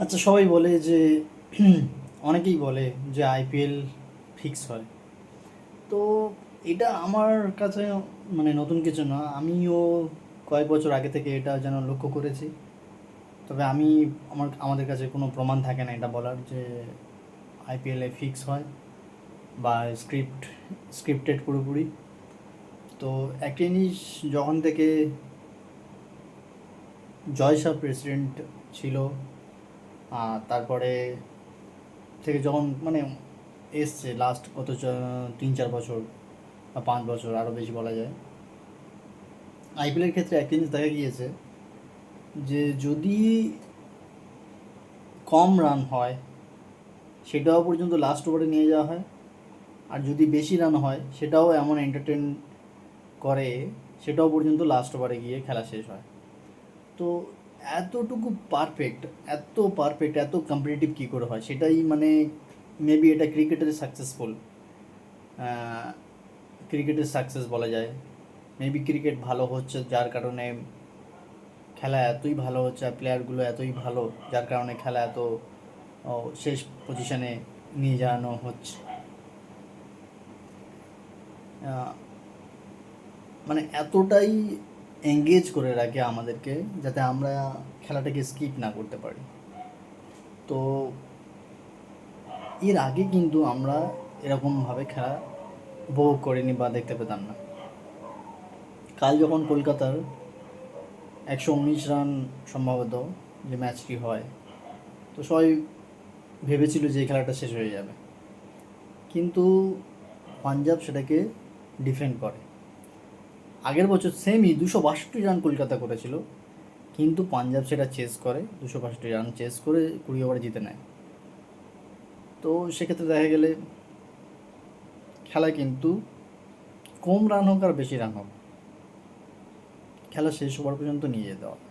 আচ্ছা, সবাই বলে যে অনেকেই বলে যে আইপিএল ফিক্স হয়। তো এটা আমার কাছে মানে নতুন কিছু না, আমিও কয়েক বছর আগে থেকে এটা যেন লক্ষ্য করেছি। তবে আমাদের কাছে কোনো প্রমাণ থাকে না এটা বলার যে আইপিএলে ফিক্স হয় বা স্ক্রিপ্টেড পুরোপুরি। তো একটা জিনিস, যখন থেকে জয় শাহ প্রেসিডেন্ট ছিল, তারপরে থেকে যখন মানে এসছে লাস্ট 3-4 বছর বা 5 বছর, আরও বেশি বলা যায়, আইপিএলের ক্ষেত্রে একটা জিনিস দেখা গিয়েছে যে যদি কম রান হয় সেটাও পর্যন্ত লাস্ট ওভারে নিয়ে যাওয়া হয়, আর যদি বেশি রান হয় সেটাও এমন এন্টারটেন করে, সেটাও পর্যন্ত লাস্ট ওভারে গিয়ে খেলা শেষ হয়। তো এতটুকু পারফেক্ট, এত কম্পিটিটিভ কী করে হয় সেটাই মানে মেবি এটা ক্রিকেটের সাকসেস বলা যায়। মেবি ক্রিকেট ভালো হচ্ছে যার কারণে খেলা এতই ভালো হচ্ছে, আর প্লেয়ারগুলো এতই ভালো যার কারণে খেলা এত শেষ পজিশনে নিয়ে যাওয়ানো হচ্ছে। আহ, মানে এতটাই এঙ্গেজ করে রাখে আমাদেরকে যাতে আমরা খেলাটাকে স্কিপ না করতে পারি। তো এর আগে কিন্তু আমরা এরকমভাবে খেলা উপভোগ করিনি বা দেখতে পেতাম না। কাল যখন কলকাতার 119 রান সম্ভবত যে ম্যাচটি হয়, তো সবাই ভেবেছিল যে এই খেলাটা শেষ হয়ে যাবে, কিন্তু পাঞ্জাব সেটাকে ডিফেন্ড করে। আগের বছর সেমই 262 রান কলকাতা করেছিল, কিন্তু পাঞ্জাব সেটা চেস করে, 262 রান চেস করে 20 ওভারে জিতে নেয়। তো সেক্ষেত্রে দেখা গেলে খেলা কিন্তু কম রান হোক আর বেশি রান হোক, খেলা শেষ হওয়ার পর্যন্ত নিয়ে যেতে হবে।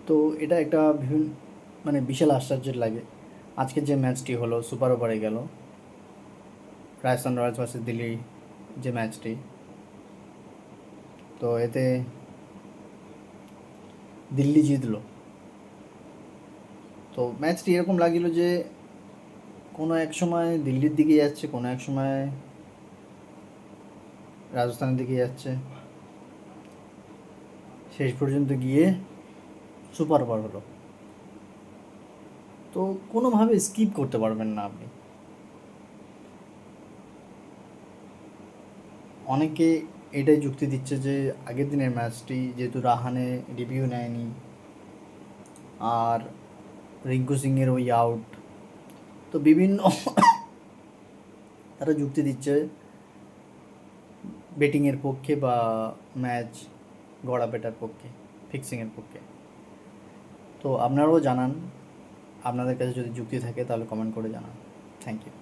তো এটা একটা মানে বিশাল আশ্চর্যের লাগে। আজকে যে ম্যাচটি হলো, সুপার ওভারে গেল, রাজস্থান রয়্যালস ভার্সেস দিল্লি যে ম্যাচটি, তো এতে দিল্লি জিতলো। তো ম্যাচটি এরকম লাগছিল যে কোনো এক সময় দিল্লির দিকে যাচ্ছে, কোনো এক সময় রাজস্থানের দিকে যাচ্ছে, শেষ পর্যন্ত গিয়ে সুপার ওভার হলো। তো কোনোভাবে স্কিপ করতে পারবেন না আপনি। অনেকে এটাই যুক্তি দিচ্ছে যে আগের দিনের ম্যাচটি যেহেতু রাহানে রিভিউ নেয়নি, আর রিঙ্কু সিংয়ের ওই আউট, তো বিভিন্ন তারা যুক্তি দিচ্ছে ব্যাটিংয়ের পক্ষে বা ম্যাচ গড়া বেটার পক্ষে, ফিক্সিংয়ের পক্ষে। তো আপনারাও জানান, আপনাদের কাছে যদি যুক্তি থাকে তাহলে কমেন্ট করে জানান। Thank you.